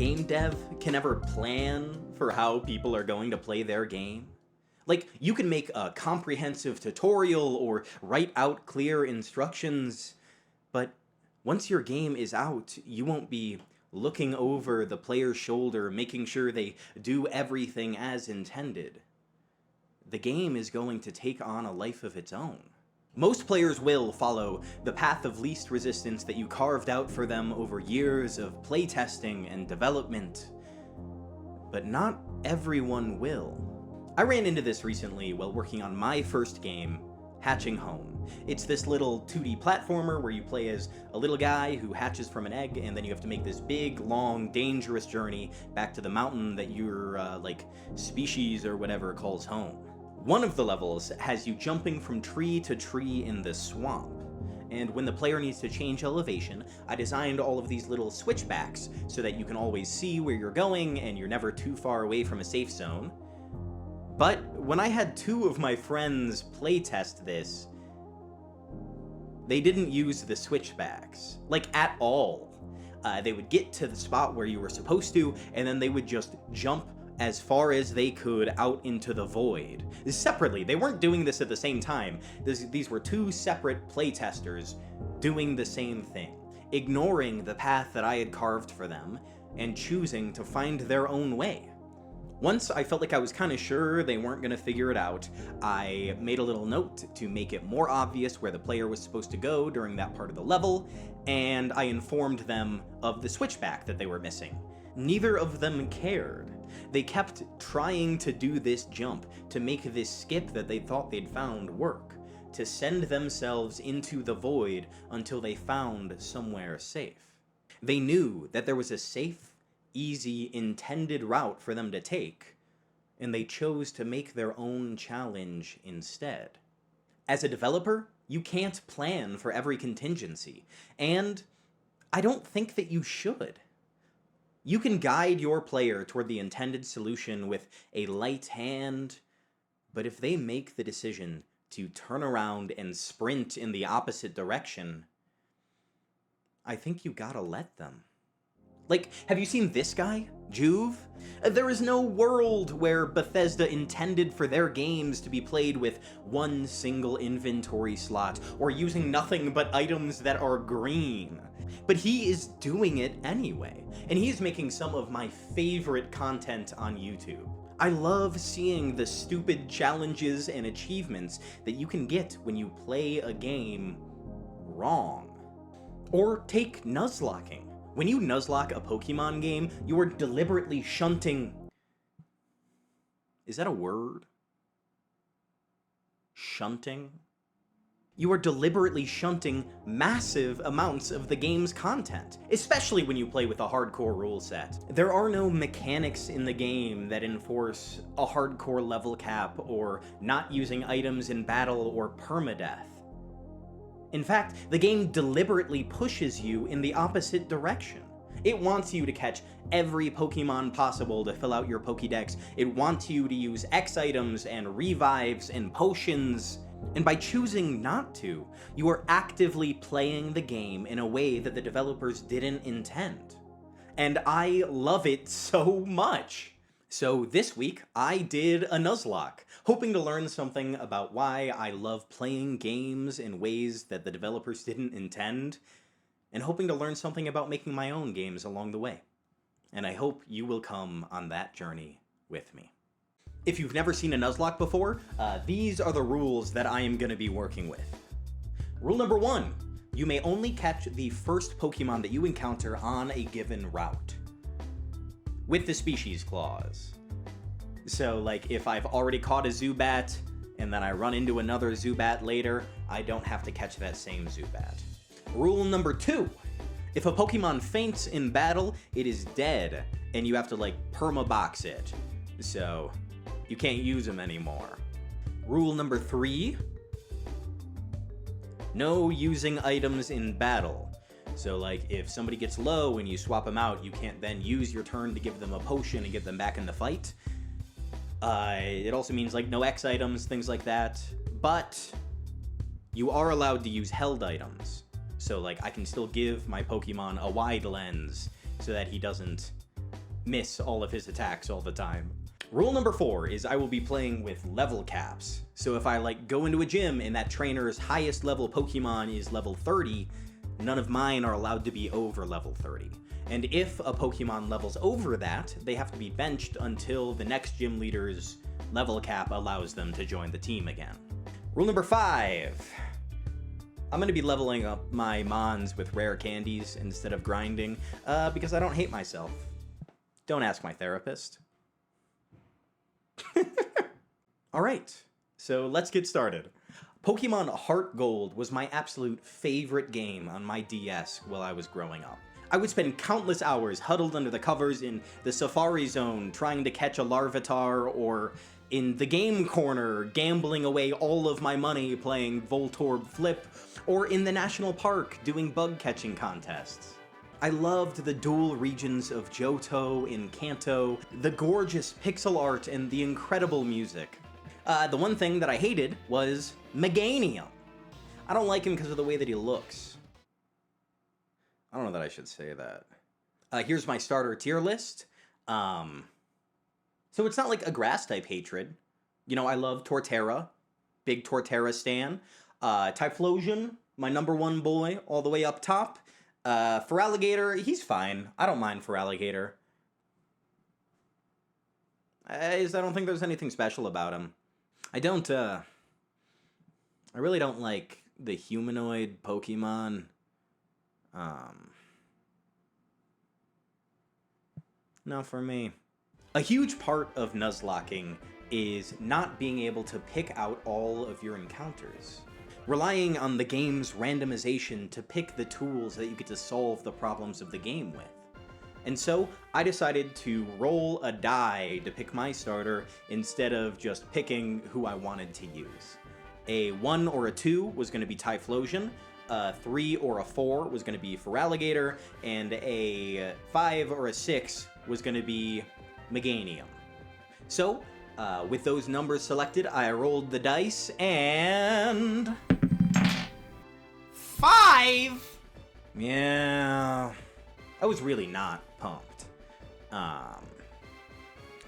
game dev can ever plan for how people are going to play their game. Like, you can make a comprehensive tutorial or write out clear instructions, but once your game is out, you won't be looking over the player's shoulder, making sure they do everything as intended. The game is going to take on a life of its own. Most players will follow the path of least resistance that you carved out for them over years of playtesting and development, but not everyone will. I ran into this recently while working on my first game, Hatching Home. It's this little 2D platformer where you play as a little guy who hatches from an egg, and then you have to make this big, long, dangerous journey back to the mountain that your, species or whatever calls home. One of the levels has you jumping from tree to tree in the swamp, and when the player needs to change elevation, I designed all of these little switchbacks so that you can always see where you're going and you're never too far away from a safe zone. But when I had two of my friends playtest this, they didn't use the switchbacks, like at all. They would get to the spot where you were supposed to, and then they would just jump as far as they could out into the void. Separately, they weren't doing this at the same time. These were two separate playtesters doing the same thing, ignoring the path that I had carved for them and choosing to find their own way. Once I felt like I was kind of sure they weren't going to figure it out, I made a little note to make it more obvious where the player was supposed to go during that part of the level, and I informed them of the switchback that they were missing. Neither of them cared. They kept trying to do this jump, to make this skip that they thought they'd found work, to send themselves into the void until they found somewhere safe. They knew that there was a safe, easy, intended route for them to take, and they chose to make their own challenge instead. As a developer, you can't plan for every contingency, and I don't think that you should. You can guide your player toward the intended solution with a light hand, but if they make the decision to turn around and sprint in the opposite direction, I think you gotta let them. Like, have you seen this guy, Juve? There is no world where Bethesda intended for their games to be played with one single inventory slot, or using nothing but items that are green. But he is doing it anyway, and he's making some of my favorite content on YouTube. I love seeing the stupid challenges and achievements that you can get when you play a game wrong. Or take Nuzlocking. When you Nuzlocke a Pokemon game, you are deliberately shunting... Is that a word? Shunting? You are deliberately shunting massive amounts of the game's content, especially when you play with a hardcore rule set. There are no mechanics in the game that enforce a hardcore level cap or not using items in battle or permadeath. In fact, the game deliberately pushes you in the opposite direction. It wants you to catch every Pokemon possible to fill out your Pokédex. It wants you to use X items and revives and potions. And by choosing not to, you are actively playing the game in a way that the developers didn't intend. And I love it so much. So this week, I did a Nuzlocke, hoping to learn something about why I love playing games in ways that the developers didn't intend, and hoping to learn something about making my own games along the way. And I hope you will come on that journey with me. If you've never seen a Nuzlocke before, these are the rules that I am going to be working with. Rule number 1, you may only catch the first Pokemon that you encounter on a given route, with the species clause. So, like, if I've already caught a Zubat, and then I run into another Zubat later, I don't have to catch that same Zubat. Rule number 2, if a Pokemon faints in battle, it is dead, and you have to, like, perma-box it. So, you can't use them anymore. Rule number 3, no using items in battle. So, like, if somebody gets low and you swap them out, you can't then use your turn to give them a potion and get them back in the fight. It also means, like, no X items, things like that. But you are allowed to use held items. So, like, I can still give my Pokemon a wide lens so that he doesn't miss all of his attacks all the time. Rule number 4 is I will be playing with level caps. So if I like go into a gym and that trainer's highest level Pokemon is level 30, none of mine are allowed to be over level 30. And if a Pokemon levels over that, they have to be benched until the next gym leader's level cap allows them to join the team again. Rule number 5. I'm going to be leveling up my Mons with rare candies instead of grinding, because I don't hate myself. Don't ask my therapist. Alright, so let's get started. Pokemon Heart Gold was my absolute favorite game on my DS while I was growing up. I would spend countless hours huddled under the covers in the Safari Zone trying to catch a Larvitar, or in the game corner gambling away all of my money playing Voltorb Flip, or in the National Park doing bug catching contests. I loved the dual regions of Johto and Kanto, the gorgeous pixel art, and the incredible music. The one thing that I hated was Meganium. I don't like him because of the way that he looks. I don't know that I should say that. Here's my starter tier list. So it's not like a grass-type hatred. You know, I love Torterra. Big Torterra stan. Typhlosion, my number 1 boy, all the way up top. Feraligatr, he's fine. I don't mind Feraligatr. I don't think there's anything special about him. I really don't like the humanoid Pokemon. Not for me. A huge part of Nuzlocking is not being able to pick out all of your encounters. Relying on the game's randomization to pick the tools that you get to solve the problems of the game with. And so, I decided to roll a die to pick my starter instead of just picking who I wanted to use. A 1 or a 2 was going to be Typhlosion, a 3 or a 4 was going to be Feraligatr, and a 5 or a 6 was going to be Meganium. So, with those numbers selected, I rolled the dice, and 5! Yeah, I was really not pumped.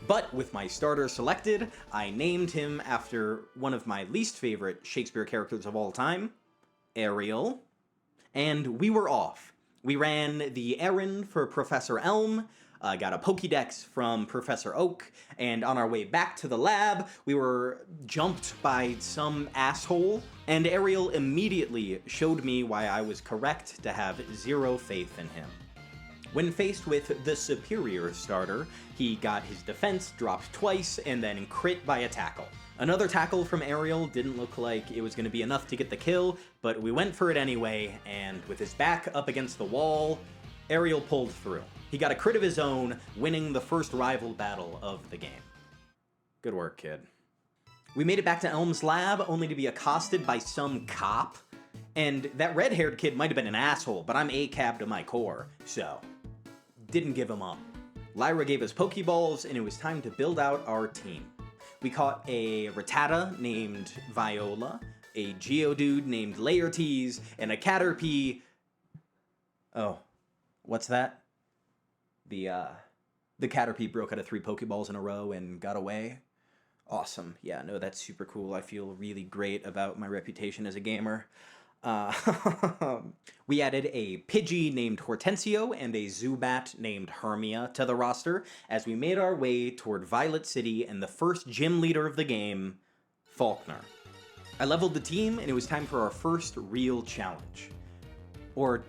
But with my starter selected, I named him after one of my least favorite Shakespeare characters of all time, Ariel, and we were off. We ran the errand for Professor Elm, got a Pokédex from Professor Oak, and on our way back to the lab, we were jumped by some asshole, and Ariel immediately showed me why I was correct to have zero faith in him. When faced with the superior starter, he got his defense dropped twice and then crit by a tackle. Another tackle from Ariel didn't look like it was going to be enough to get the kill, but we went for it anyway, and with his back up against the wall, Ariel pulled through. He got a crit of his own, winning the first rival battle of the game. Good work, kid. We made it back to Elm's lab, only to be accosted by some cop. And that red-haired kid might have been an asshole, but I'm ACAB to my core, so didn't give him up. Lyra gave us Pokeballs, and it was time to build out our team. We caught a Rattata named Viola, a Geodude named Laertes, and a Caterpie... Oh, what's that? The Caterpie broke out of 3 Pokeballs in a row and got away. Awesome. Yeah, no, that's super cool. I feel really great about my reputation as a gamer. We added a Pidgey named Hortensio and a Zubat named Hermia to the roster as we made our way toward Violet City and the first gym leader of the game, Faulkner. I leveled the team and it was time for our first real challenge. Or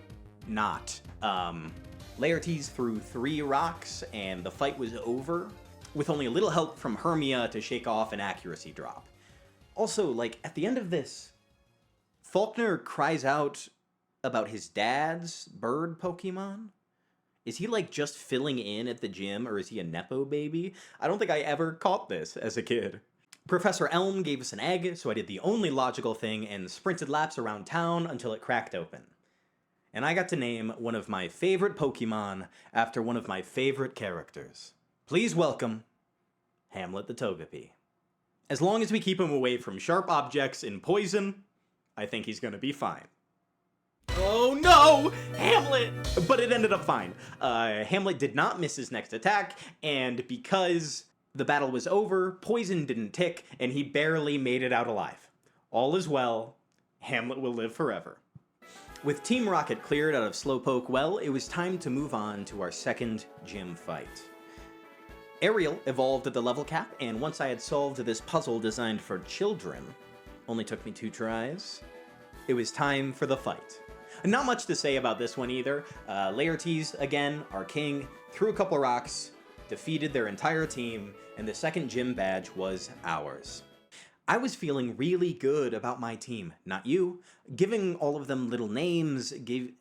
not. Laertes threw 3 rocks and the fight was over, with only a little help from Hermia to shake off an accuracy drop. Also, like, at the end of this, Faulkner cries out about his dad's bird Pokemon? Is he, like, just filling in at the gym, or is he a Nepo baby? I don't think I ever caught this as a kid. Professor Elm gave us an egg, so I did the only logical thing and sprinted laps around town until it cracked open. And I got to name one of my favorite Pokemon after one of my favorite characters. Please welcome Hamlet the Togepi. As long as we keep him away from sharp objects and poison, I think he's gonna be fine. Oh no! Hamlet! But it ended up fine. Hamlet did not miss his next attack, and because the battle was over, poison didn't tick, and he barely made it out alive. All is well. Hamlet will live forever. With Team Rocket cleared out of Slowpoke, well, it was time to move on to our second gym fight. Ariel evolved at the level cap, and once I had solved this puzzle designed for children, only took me 2 tries, it was time for the fight. Not much to say about this one either. Laertes, again, our king, threw a couple rocks, defeated their entire team, and the second gym badge was ours. I was feeling really good about my team, not you. Giving all of them little names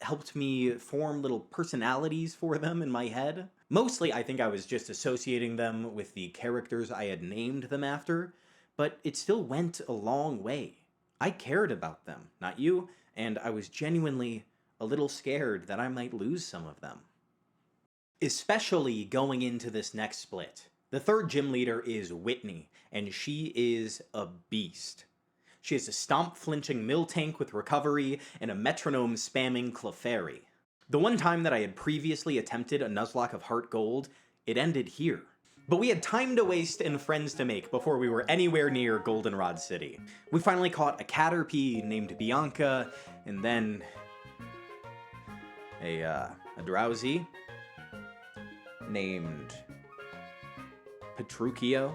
helped me form little personalities for them in my head. Mostly, I think I was just associating them with the characters I had named them after, but it still went a long way. I cared about them, not you, and I was genuinely a little scared that I might lose some of them. Especially going into this next split. The third gym leader is Whitney, and she is a beast. She has a stomp-flinching Miltank with recovery and a metronome-spamming Clefairy. The one time that I had previously attempted a Nuzlocke of Heart Gold, it ended here. But we had time to waste and friends to make before we were anywhere near Goldenrod City. We finally caught a Caterpie named Bianca, and then a Drowsy named Petruchio.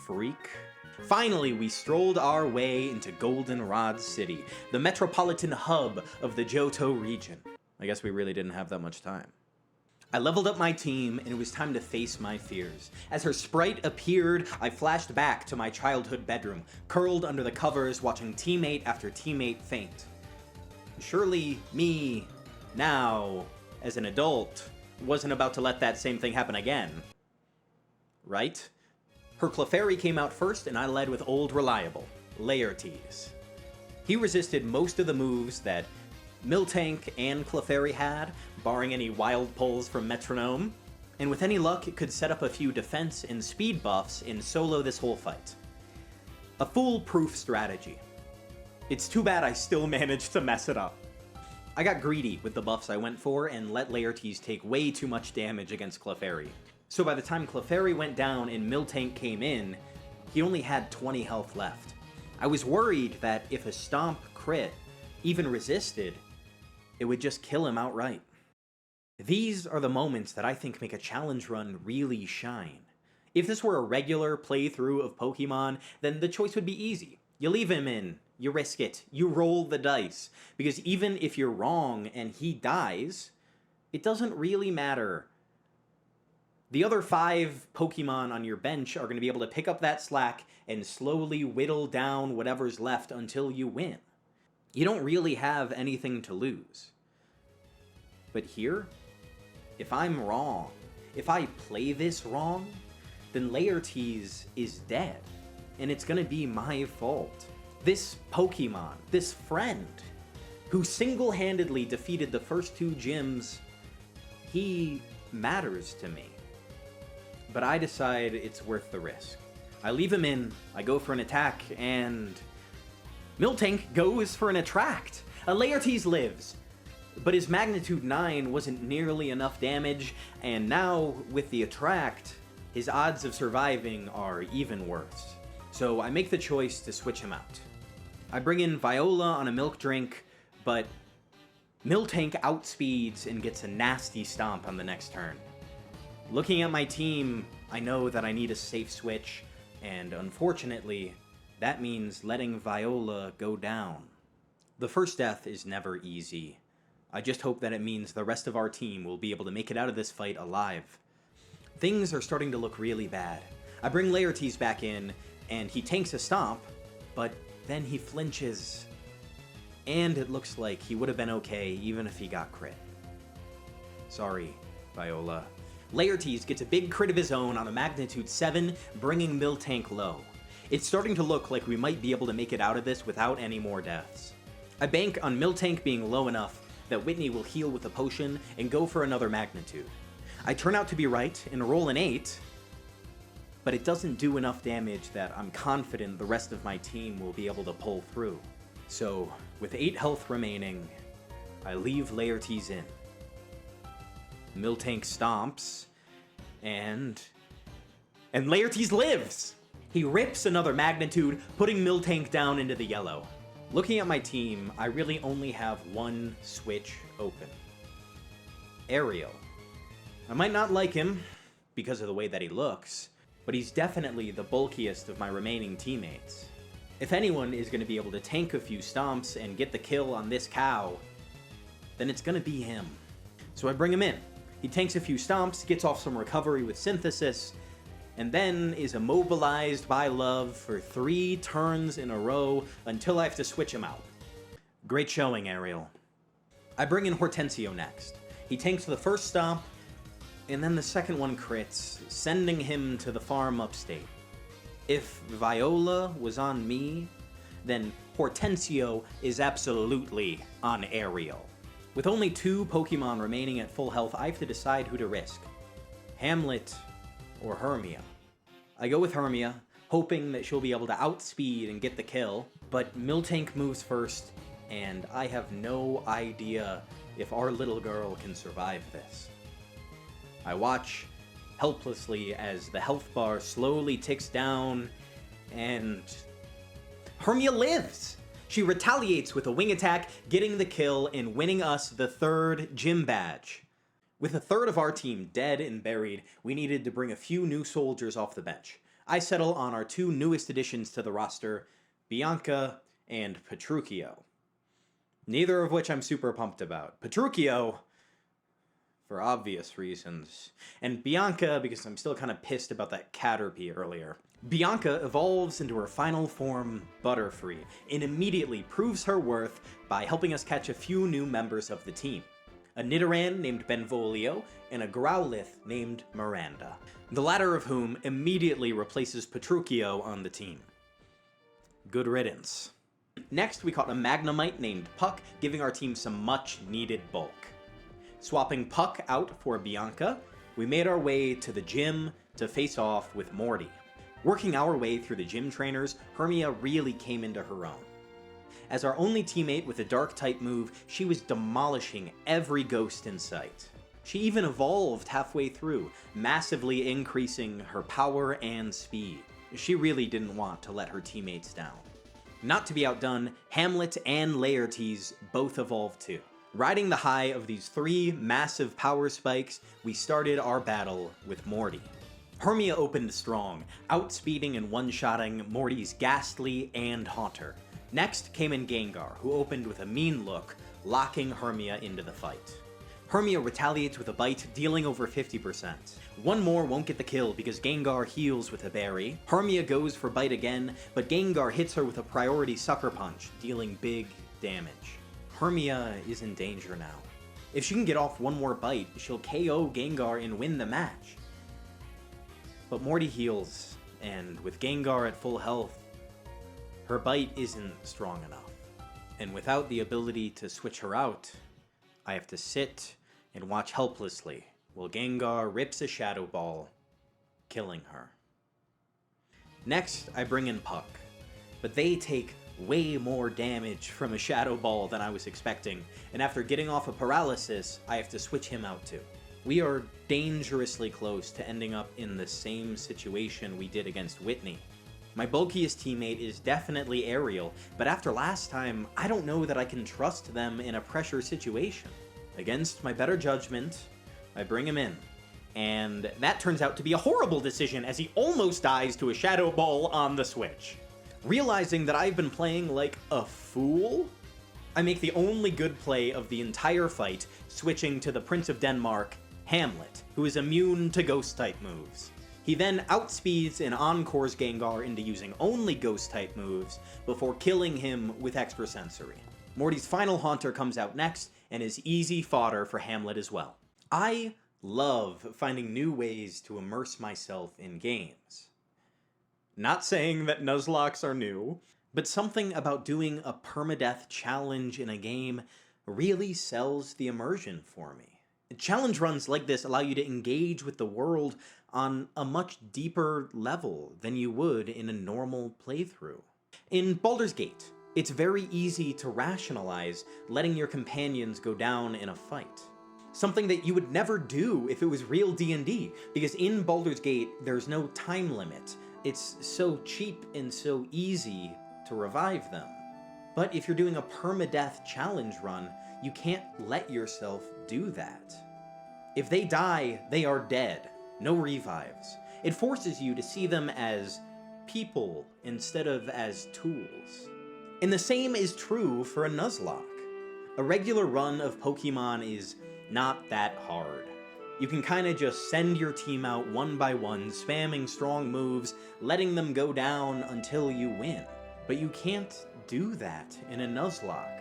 Freak. Finally, we strolled our way into Goldenrod City, the metropolitan hub of the Johto region. I guess we really didn't have that much time. I leveled up my team, and it was time to face my fears. As her sprite appeared, I flashed back to my childhood bedroom, curled under the covers, watching teammate after teammate faint. Surely, me, now, as an adult, wasn't about to let that same thing happen again. Right? Her Clefairy came out first, and I led with Old Reliable, Laertes. He resisted most of the moves that Miltank and Clefairy had, barring any wild pulls from Metronome, and with any luck, it could set up a few defense and speed buffs and solo this whole fight. A foolproof strategy. It's too bad I still managed to mess it up. I got greedy with the buffs I went for and let Laertes take way too much damage against Clefairy. So by the time Clefairy went down and Miltank came in, he only had 20 health left. I was worried that if a Stomp crit even resisted, it would just kill him outright. These are the moments that I think make a challenge run really shine. If this were a regular playthrough of Pokemon, then the choice would be easy. You leave him in, you risk it, you roll the dice. Because even if you're wrong and he dies, it doesn't really matter. The other 5 Pokemon on your bench are going to be able to pick up that slack and slowly whittle down whatever's left until you win. You don't really have anything to lose. But here, if I'm wrong, if I play this wrong, then Laertes is dead, and it's gonna be my fault. This Pokemon, this friend, who single-handedly defeated the first 2 gyms, he matters to me. But I decide it's worth the risk. I leave him in, I go for an attack, and Miltank goes for an attract. Laertes lives, but his magnitude 9 wasn't nearly enough damage, and now, with the attract, his odds of surviving are even worse. So I make the choice to switch him out. I bring in Viola on a milk drink, but Miltank outspeeds and gets a nasty stomp on the next turn. Looking at my team, I know that I need a safe switch, and unfortunately, that means letting Viola go down. The first death is never easy. I just hope that it means the rest of our team will be able to make it out of this fight alive. Things are starting to look really bad. I bring Laertes back in, and he tanks a stomp, but then he flinches. And it looks like he would have been okay even if he got crit. Sorry, Viola. Laertes gets a big crit of his own on a magnitude 7, bringing Miltank low. It's starting to look like we might be able to make it out of this without any more deaths. I bank on Miltank being low enough that Whitney will heal with a potion and go for another magnitude. I turn out to be right and roll an 8, but it doesn't do enough damage that I'm confident the rest of my team will be able to pull through. So, with 8 health remaining, I leave Laertes in. Miltank stomps, and Laertes lives! He rips another magnitude, putting Miltank down into the yellow. Looking at my team, I really only have one switch open. Ariel. I might not like him, because of the way that he looks, but he's definitely the bulkiest of my remaining teammates. If anyone is going to be able to tank a few stomps and get the kill on this cow, then it's going to be him. So I bring him in. He tanks a few stomps, gets off some recovery with Synthesis, and then is immobilized by Love for 3 turns in a row until I have to switch him out. Great showing, Ariel. I bring in Hortensio next. He tanks the first stomp, and then the second one crits, sending him to the farm upstate. If Viola was on me, then Hortensio is absolutely on Ariel. With only 2 Pokemon remaining at full health, I have to decide who to risk. Hamlet or Hermia. I go with Hermia, hoping that she'll be able to outspeed and get the kill, but Miltank moves first, and I have no idea if our little girl can survive this. I watch helplessly as the health bar slowly ticks down, and Hermia lives! She retaliates with a wing attack, getting the kill and winning us the 3rd gym badge. With a third of our team dead and buried, we needed to bring a few new soldiers off the bench. I settle on our 2 newest additions to the roster, Bianca and Petruchio. Neither of which I'm super pumped about. Petruchio, for obvious reasons, and Bianca because I'm still kind of pissed about that Caterpie earlier. Bianca evolves into her final form, Butterfree, and immediately proves her worth by helping us catch a few new members of the team. A Nidoran named Benvolio, and a Growlithe named Miranda, the latter of whom immediately replaces Petruchio on the team. Good riddance. Next, we caught a Magnemite named Puck, giving our team some much-needed bulk. Swapping Puck out for Bianca, we made our way to the gym to face off with Morty. Working our way through the gym trainers, Hermia really came into her own. As our only teammate with a Dark-type move, she was demolishing every ghost in sight. She even evolved halfway through, massively increasing her power and speed. She really didn't want to let her teammates down. Not to be outdone, Hamlet and Laertes both evolved too. Riding the high of these 3 massive power spikes, we started our battle with Morty. Hermia opened strong, outspeeding and one-shotting Morty's Ghastly and Haunter. Next came in Gengar, who opened with a mean look, locking Hermia into the fight. Hermia retaliates with a bite, dealing over 50%. One more won't get the kill because Gengar heals with a berry. Hermia goes for bite again, but Gengar hits her with a priority Sucker Punch, dealing big damage. Hermia is in danger now. If she can get off one more bite, she'll KO Gengar and win the match. But Morty heals, and with Gengar at full health, her bite isn't strong enough. And without the ability to switch her out, I have to sit and watch helplessly while Gengar rips a Shadow Ball, killing her. Next, I bring in Puck, but they take way more damage from a Shadow Ball than I was expecting, and after getting off a paralysis, I have to switch him out too. We are dangerously close to ending up in the same situation we did against Whitney. My bulkiest teammate is definitely Ariel, but after last time, I don't know that I can trust them in a pressure situation. Against my better judgment, I bring him in. And that turns out to be a horrible decision as he almost dies to a Shadow Ball on the Switch. Realizing that I've been playing like a fool, I make the only good play of the entire fight, switching to the Prince of Denmark, Hamlet, who is immune to Ghost-type moves. He then outspeeds and encores Gengar into using only Ghost-type moves before killing him with Extra Sensory. Morty's final Haunter comes out next and is easy fodder for Hamlet as well. I love finding new ways to immerse myself in games. Not saying that Nuzlocks are new, but something about doing a permadeath challenge in a game really sells the immersion for me. Challenge runs like this allow you to engage with the world on a much deeper level than you would in a normal playthrough. In Baldur's Gate, It's very easy to rationalize letting your companions go down in a fight. Something that you would never do if it was real D&D, because in Baldur's Gate, there's no time limit. It's so cheap and so easy to revive them. But if you're doing a permadeath challenge run, you can't let yourself do that. If they die, they are dead. No revives. It forces you to see them as people instead of as tools. And the same is true for a Nuzlocke. A regular run of Pokemon is not that hard. You can kinda just send your team out one by one, spamming strong moves, letting them go down until you win. But you can't do that in a Nuzlocke.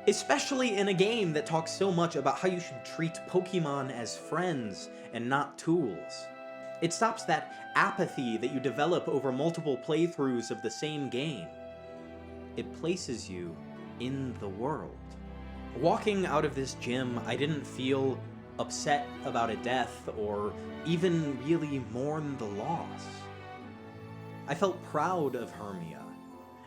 Especially in a game that talks so much about how you should treat Pokemon as friends and not tools. It stops that apathy that you develop over multiple playthroughs of the same game. It places you in the world. Walking out of this gym, I didn't feel upset about a death or even really mourn the loss. I felt proud of Hermia.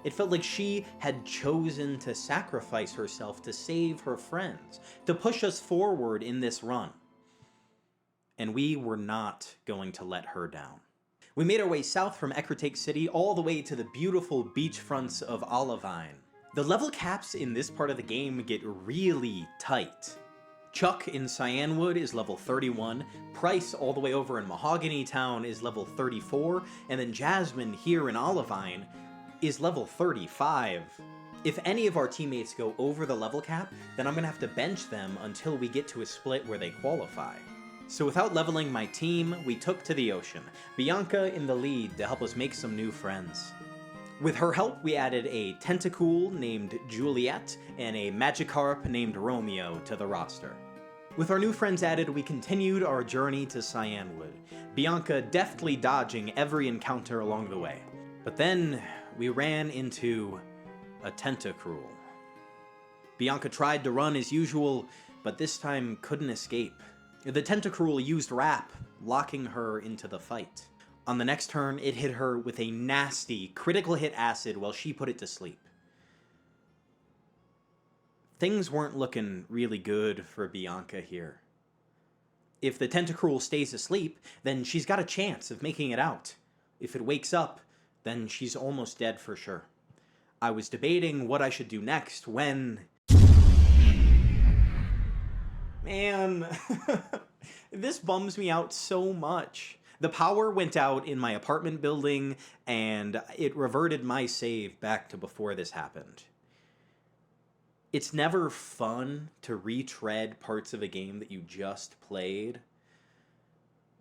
It felt like she had chosen to sacrifice herself to save her friends, to push us forward in this run. And we were not going to let her down. We made our way south from Ecruteak City all the way to the beautiful beachfronts of Olivine. The level caps in this part of the game get really tight. Chuck in Cyanwood is level 31, Price all the way over in Mahogany Town is level 34, and then Jasmin here in Olivine is level 35. If any of our teammates go over the level cap, then I'm gonna have to bench them until we get to a split where they qualify. So without leveling my team, we took to the ocean, Bianca in the lead to help us make some new friends. With her help, we added a Tentacool named Juliet and a Magikarp named Romeo to the roster. With our new friends added, we continued our journey to Cyanwood, Bianca deftly dodging every encounter along the way. But then, we ran into a Tentacruel. Bianca tried to run as usual, but this time couldn't escape. The Tentacruel used Wrap, locking her into the fight. On the next turn, it hit her with a nasty critical hit acid while she put it to sleep. Things weren't looking really good for Bianca here. If the Tentacruel stays asleep, then she's got a chance of making it out. If it wakes up, then she's almost dead for sure. I was debating what I should do next when... Man, this bums me out so much. The power went out in my apartment building, and it reverted my save back to before this happened. It's never fun to retread parts of a game that you just played,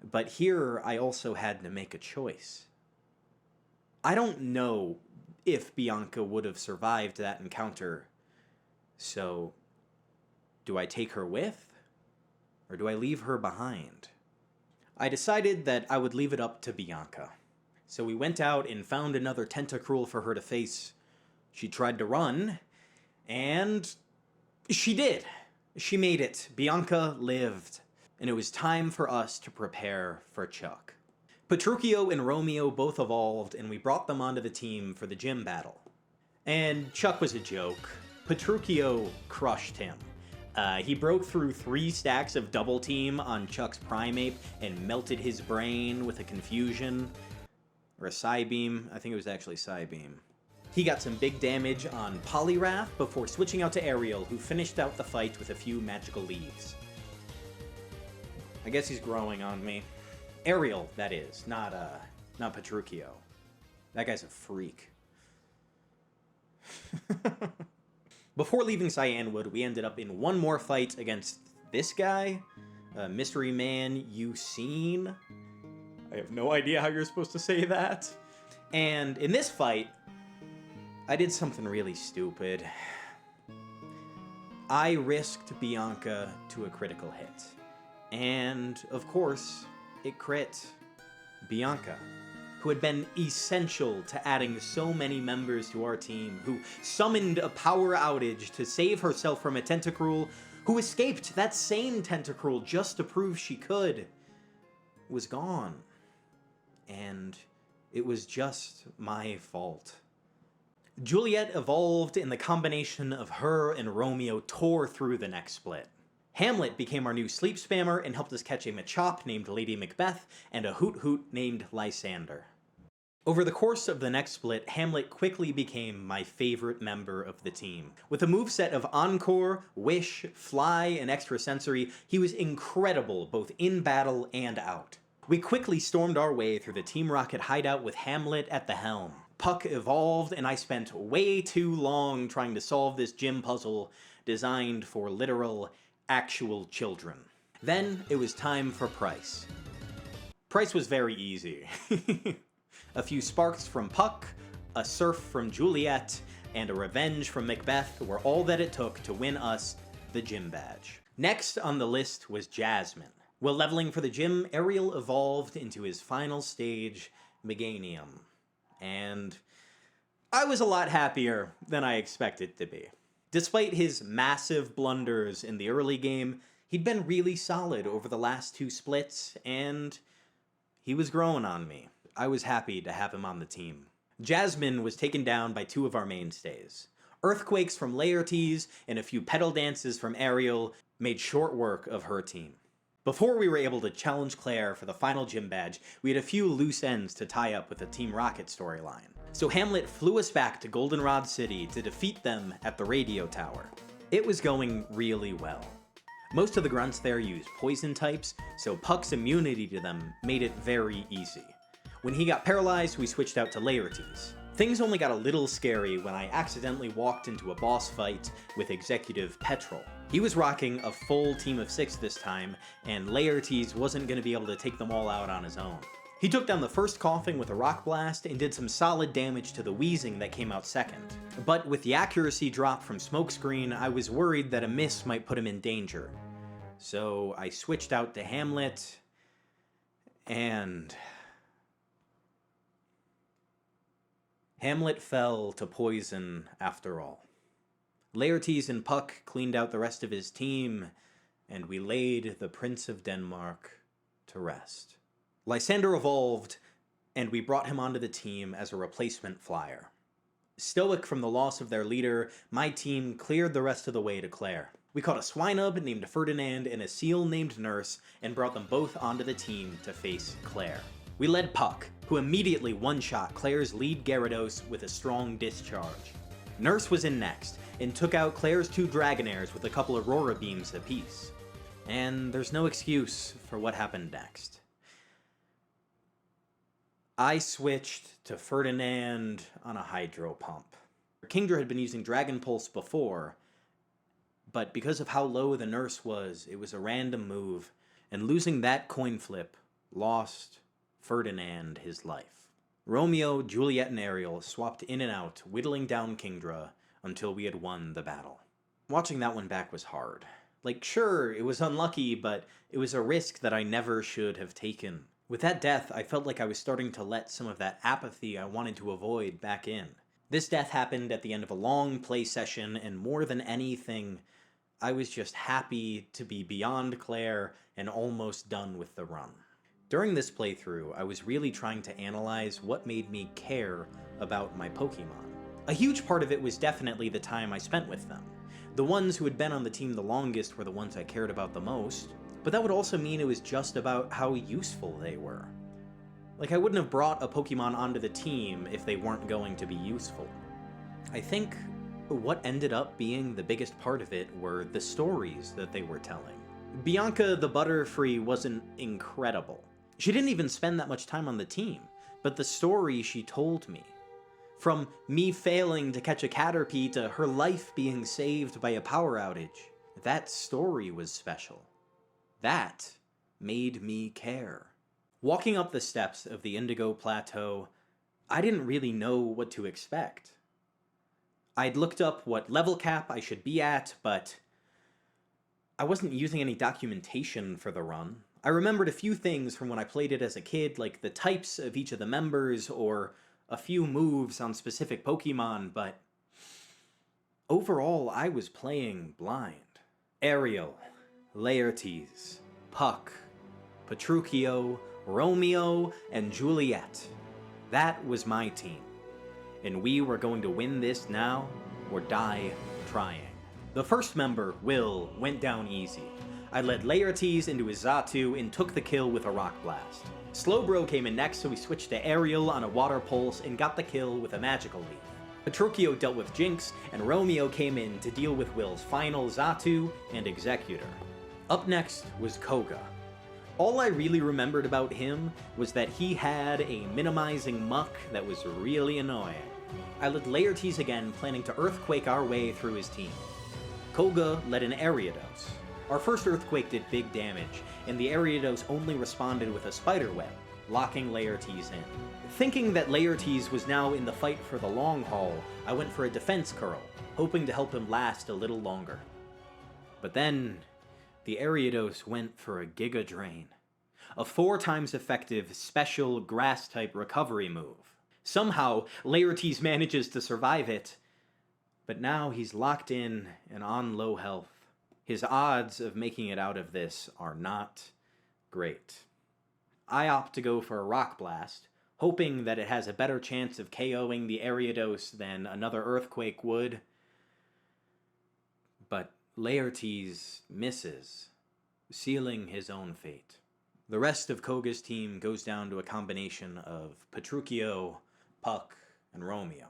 but here I also had to make a choice. I don't know if Bianca would have survived that encounter, so do I take her with, or do I leave her behind? I decided that I would leave it up to Bianca. So we went out and found another Tentacruel for her to face. She tried to run, and she did. She made it. Bianca lived. And it was time for us to prepare for Chuck. Petruchio and Romeo both evolved, and we brought them onto the team for the gym battle. And Chuck was a joke. Petruchio crushed him. He broke through 3 stacks of double team on Chuck's Primeape and melted his brain with a Confusion. Or a Psybeam. I think it was actually Psybeam. He got some big damage on Poliwrath before switching out to Ariel, who finished out the fight with a few magical leaves. I guess he's growing on me. Ariel, that is, not Petruchio. That guy's a freak. Before leaving Cyanwood, we ended up in one more fight against this guy, Mystery Man Eusine. I have no idea how you're supposed to say that. And in this fight, I did something really stupid. I risked Bianca to a critical hit. And, of course, it crit Bianca, who had been essential to adding so many members to our team, who summoned a power outage to save herself from a Tentacruel, who escaped that same Tentacruel just to prove she could, was gone. And it was just my fault. Juliet evolved, and the combination of her and Romeo tore through the next split. Hamlet became our new sleep spammer and helped us catch a Machop named Lady Macbeth and a Hoot Hoot named Lysander. Over the course of the next split, Hamlet quickly became my favorite member of the team. With a moveset of Encore, Wish, Fly, and Extrasensory, he was incredible both in battle and out. We quickly stormed our way through the Team Rocket hideout with Hamlet at the helm. Puck evolved, and I spent way too long trying to solve this gym puzzle designed for literal, actual children. Then it was time for Price. Price was very easy. A few sparks from Puck, a surf from Juliet, and a revenge from Macbeth were all that it took to win us the gym badge. Next on the list was Jasmin. While leveling for the gym, Ariel evolved into his final stage, Meganium. And I was a lot happier than I expected to be. Despite his massive blunders in the early game, he'd been really solid over the last 2 splits, and he was growing on me. I was happy to have him on the team. Jasmin was taken down by 2 of our mainstays. Earthquakes from Laertes and a few pedal dances from Ariel made short work of her team. Before we were able to challenge Claire for the final gym badge, we had a few loose ends to tie up with the Team Rocket storyline. So Hamlet flew us back to Goldenrod City to defeat them at the radio tower. It was going really well. Most of the grunts there used poison types, so Puck's immunity to them made it very easy. When he got paralyzed, we switched out to Laertes. Things only got a little scary when I accidentally walked into a boss fight with Executive Petrol. He was rocking a full team of 6 this time, and Laertes wasn't going to be able to take them all out on his own. He took down the first Coughing with a Rock Blast and did some solid damage to the Wheezing that came out second. But with the accuracy drop from Smokescreen, I was worried that a miss might put him in danger. So I switched out to Hamlet, and Hamlet fell to poison after all. Laertes and Puck cleaned out the rest of his team, and we laid the Prince of Denmark to rest. Lysander evolved, and we brought him onto the team as a replacement flyer. Stoic from the loss of their leader, my team cleared the rest of the way to Claire. We caught a Swinub named Ferdinand and a Seal named Nurse, and brought them both onto the team to face Claire. We led Puck, who immediately one-shot Claire's lead Gyarados with a strong discharge. Nurse was in next, and took out Claire's 2 Dragonairs with a couple Aurora Beams apiece. And there's no excuse for what happened next. I switched to Ferdinand on a Hydro Pump. Kingdra had been using Dragon Pulse before, but because of how low the Nurse was, it was a random move, and losing that coin flip lost Ferdinand his life. Romeo, Juliet, and Ariel swapped in and out, whittling down Kingdra until we had won the battle. Watching that one back was hard. Like, sure, it was unlucky, but it was a risk that I never should have taken. With that death, I felt like I was starting to let some of that apathy I wanted to avoid back in. This death happened at the end of a long play session, and more than anything, I was just happy to be beyond Claire and almost done with the run. During this playthrough, I was really trying to analyze what made me care about my Pokémon. A huge part of it was definitely the time I spent with them. The ones who had been on the team the longest were the ones I cared about the most, but that would also mean it was just about how useful they were. Like, I wouldn't have brought a Pokémon onto the team if they weren't going to be useful. I think what ended up being the biggest part of it were the stories that they were telling. Bianca the Butterfree wasn't incredible. She didn't even spend that much time on the team, but the story she told me, from me failing to catch a Caterpie to her life being saved by a power outage, that story was special. That made me care. Walking up the steps of the Indigo Plateau, I didn't really know what to expect. I'd looked up what level cap I should be at, but I wasn't using any documentation for the run. I remembered a few things from when I played it as a kid, like the types of each of the members or a few moves on specific Pokemon, but overall I was playing blind. Ariel, Laertes, Puck, Petruchio, Romeo, and Juliet. That was my team. and we were going to win this now or die trying. The first member, Will, went down easy. I led Laertes into his Xatu and took the kill with a Rock Blast. Slowbro came in next, so we switched to Aerial on a Water Pulse and got the kill with a Magical Leaf. Petruchio dealt with Jinx, and Romeo came in to deal with Will's final Xatu and Executor. Up next was Koga. All I really remembered about him was that he had a minimizing muck that was really annoying. I led Laertes again, planning to Earthquake our way through his team. Koga led an Ariados. Our first Earthquake did big damage, and the Ariados only responded with a Spider Web, locking Laertes in. Thinking that Laertes was now in the fight for the long haul, I went for a Defense Curl, hoping to help him last a little longer. But then, the Ariados went for a Giga Drain, a 4 times effective special Grass-type recovery move. Somehow, Laertes manages to survive it, but now he's locked in and on low health. His odds of making it out of this are not great. I opt to go for a Rock Blast, hoping that it has a better chance of KOing the Ariados than another Earthquake would. But Laertes misses, sealing his own fate. The rest of Koga's team goes down to a combination of Petruchio, Puck, and Romeo.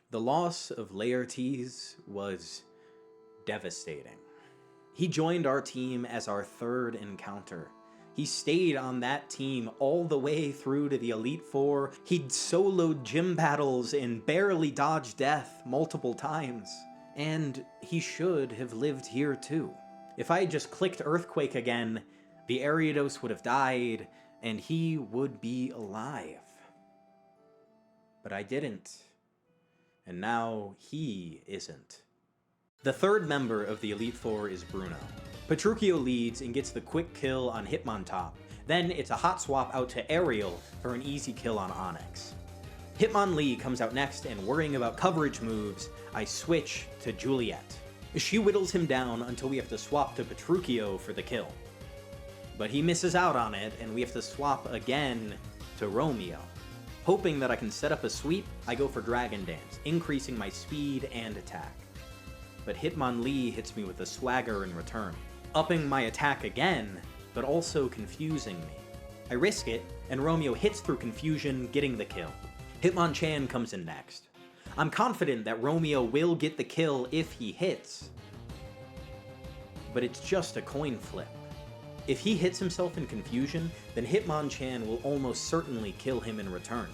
The loss of Laertes was devastating. He joined our team as our 3rd encounter. He stayed on that team all the way through to the Elite Four. He'd soloed gym battles and barely dodged death multiple times. And he should have lived here too. If I had just clicked Earthquake again, the Ariados would have died, and he would be alive. But I didn't. And now he isn't. The 3rd member of the Elite Four is Bruno. Petruchio leads and gets the quick kill on Hitmontop. Then it's a hot swap out to Aerial for an easy kill on Onyx. Hitmonlee comes out next, and worrying about coverage moves, I switch to Juliet. She whittles him down until we have to swap to Petruchio for the kill. But he misses out on it, and we have to swap again to Romeo. Hoping that I can set up a sweep, I go for Dragon Dance, increasing my speed and attack. But Hitmonlee hits me with a Swagger in return, upping my attack again, but also confusing me. I risk it, and Romeo hits through confusion, getting the kill. Hitmonchan comes in next. I'm confident that Romeo will get the kill if he hits, but it's just a coin flip. If he hits himself in confusion, then Hitmonchan will almost certainly kill him in return.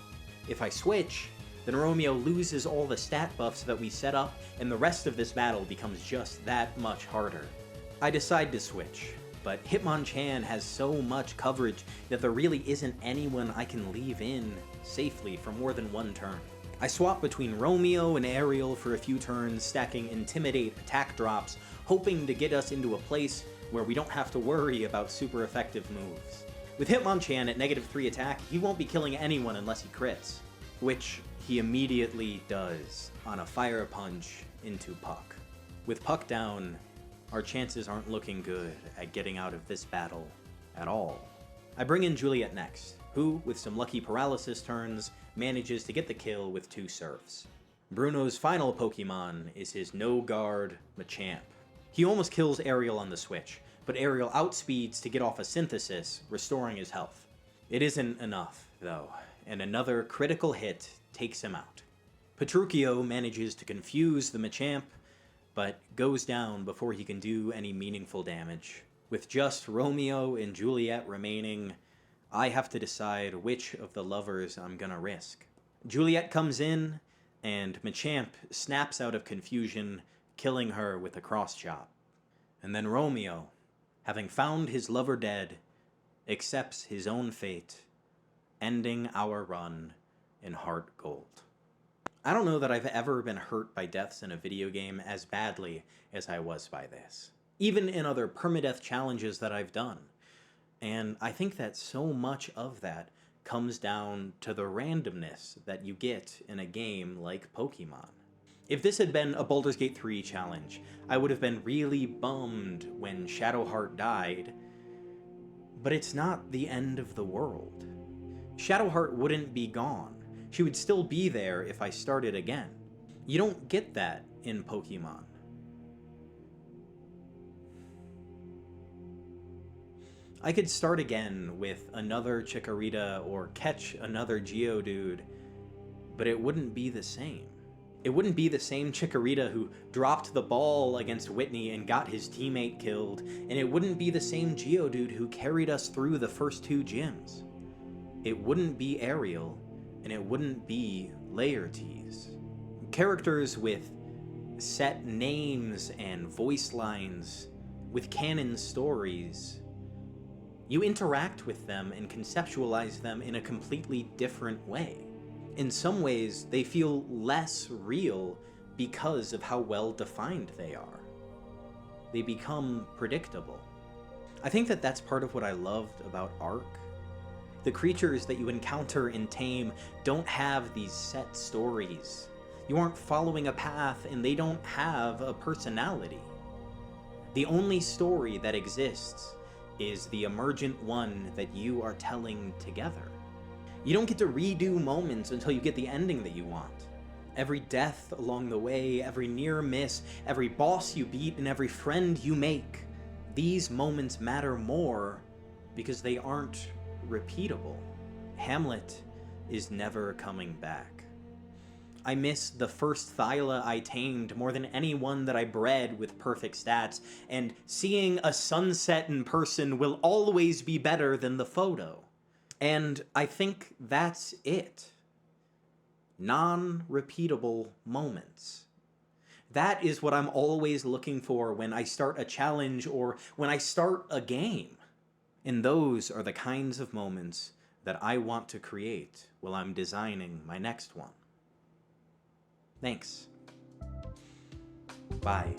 If I switch, then Romeo loses all the stat buffs that we set up, and the rest of this battle becomes just that much harder. I decide to switch, but Hitmonchan has so much coverage that there really isn't anyone I can leave in safely for more than one turn. I swap between Romeo and Aerial for a few turns, stacking Intimidate attack drops, hoping to get us into a place where we don't have to worry about super effective moves. With Hitmonchan at -3 attack, he won't be killing anyone unless he crits, which he immediately does on a Fire Punch into Puck. With Puck down, our chances aren't looking good at getting out of this battle at all. I bring in Juliet next, who, with some lucky paralysis turns, manages to get the kill with 2 Surfs. Bruno's final Pokemon is his no-guard Machamp. He almost kills Aerial on the switch, but Aerial outspeeds to get off a Synthesis, restoring his health. It isn't enough, though, and another critical hit takes him out. Petruchio manages to confuse the Machamp, but goes down before he can do any meaningful damage. With just Romeo and Juliet remaining, I have to decide which of the lovers I'm gonna risk. Juliet comes in, and Machamp snaps out of confusion, killing her with a cross chop. And then Romeo, having found his lover dead, accepts his own fate, ending our run in Heart Gold. I don't know that I've ever been hurt by deaths in a video game as badly as I was by this, even in other permadeath challenges that I've done. And I think that so much of that comes down to the randomness that you get in a game like Pokemon. If this had been a Baldur's Gate 3 challenge, I would have been really bummed when Shadowheart died, but it's not the end of the world. Shadowheart wouldn't be gone. She would still be there if I started again. You don't get that in Pokemon. I could start again with another Chikorita or catch another Geodude, but it wouldn't be the same. It wouldn't be the same Chikorita who dropped the ball against Whitney and got his teammate killed, and it wouldn't be the same Geodude who carried us through the first 2 gyms. It wouldn't be Ariel, and it wouldn't be Laertes. Characters with set names and voice lines, with canon stories. You interact with them and conceptualize them in a completely different way. In some ways, they feel less real because of how well defined they are. They become predictable. I think that that's part of what I loved about Arc. The creatures that you encounter in Tame don't have these set stories. You aren't following a path, and they don't have a personality. The only story that exists is the emergent one that you are telling together. You don't get to redo moments until you get the ending that you want. Every death along the way, every near miss, every boss you beat, and every friend you make, these moments matter more because they aren't repeatable. Hamlet is never coming back. I miss the first Thyla I tamed more than anyone that I bred with perfect stats, and seeing a sunset in person will always be better than the photo. And I think that's it. Non-repeatable moments. That is what I'm always looking for when I start a challenge or when I start a game. And those are the kinds of moments that I want to create while I'm designing my next one. Thanks. Bye.